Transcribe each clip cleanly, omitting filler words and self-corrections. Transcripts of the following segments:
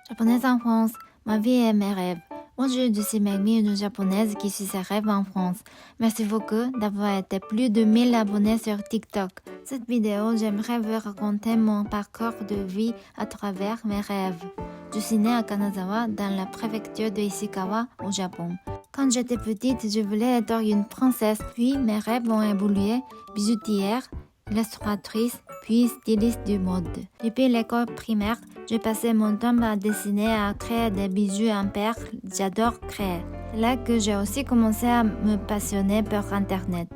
Japonaise en France, ma vie et mes rêves. Bonjour, je suis Megmi, une japonaise qui suit ses rêves en France. Merci beaucoup d'avoir été plus de 1000 abonnés sur TikTok. Cette vidéo, j'aimerais vous raconter mon parcours de vie à travers mes rêves. Je suis née à Kanazawa, dans la préfecture de Ishikawa, au Japon. Quand j'étais petite, je voulais être une princesse, puis mes rêves ont évolué, bijoutière, illustratrice, puis styliste du mode. Depuis l'école primaire, je passais mon temps à dessiner, à créer des bijoux en perles. J'adore créer. C'est là que j'ai aussi commencé à me passionner pour Internet.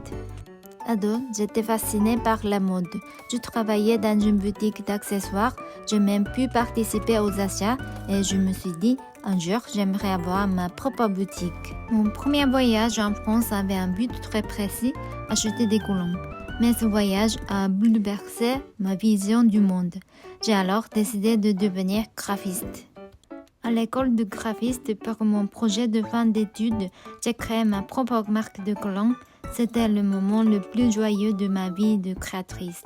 Ado, j'étais fascinée par la mode. Je travaillais dans une boutique d'accessoires. J'ai même pu participer aux achats et je me suis dit, un jour, j'aimerais avoir ma propre boutique. Mon premier voyage en France avait un but très précis, acheter des colombes. Mais ce voyage a bouleversé ma vision du monde. J'ai alors décidé de devenir graphiste. À l'école de graphiste, pour mon projet de fin d'études, j'ai créé ma propre marque de colombes. C'était le moment le plus joyeux de ma vie de créatrice.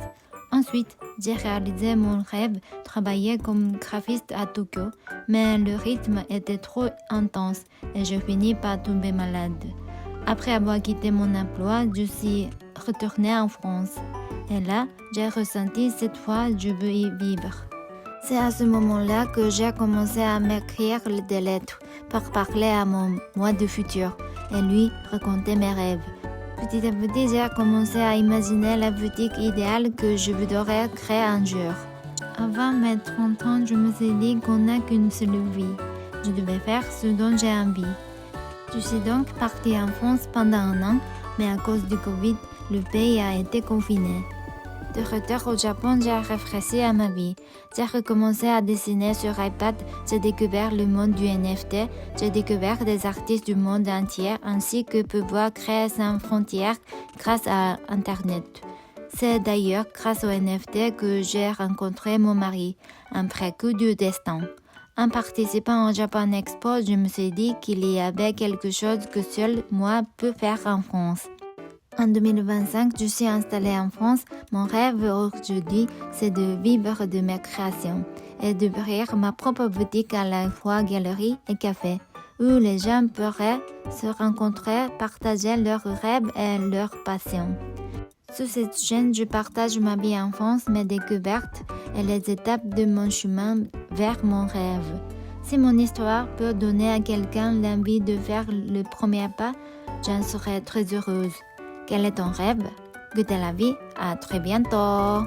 Ensuite, j'ai réalisé mon rêve, travailler comme graphiste à Tokyo, mais le rythme était trop intense et je finis par tomber malade. Après avoir quitté mon emploi, je suis retournée en France. Et là, j'ai ressenti cette fois, je veux y vivre. C'est à ce moment-là que j'ai commencé à m'écrire des lettres pour parler à mon moi du futur et lui raconter mes rêves. Petit à petit, j'ai commencé à imaginer la boutique idéale que je voudrais créer un jour. Avant mes 30 ans, je me suis dit qu'on n'a qu'une seule vie. Je devais faire ce dont j'ai envie. Je suis donc partie en France pendant un an, mais à cause du Covid, le pays a été confiné. De retour au Japon, j'ai réfléchi à ma vie. J'ai recommencé à dessiner sur iPad, j'ai découvert le monde du NFT, j'ai découvert des artistes du monde entier ainsi que pouvoir créer sans frontières grâce à Internet. C'est d'ailleurs grâce au NFT que j'ai rencontré mon mari, un vrai coup du destin. En participant au Japan Expo, je me suis dit qu'il y avait quelque chose que seul moi peux faire en France. En 2025, je suis installée en France. Mon rêve aujourd'hui, c'est de vivre de mes créations et d'ouvrir ma propre boutique à la fois galerie et café, où les gens pourraient se rencontrer, partager leurs rêves et leurs passions. Sur cette chaîne, je partage ma vie en France, mes découvertes et les étapes de mon chemin vers mon rêve. Si mon histoire peut donner à quelqu'un l'envie de faire le premier pas, j'en serai très heureuse. Quel est ton rêve? Goûtez la vie, à très bientôt!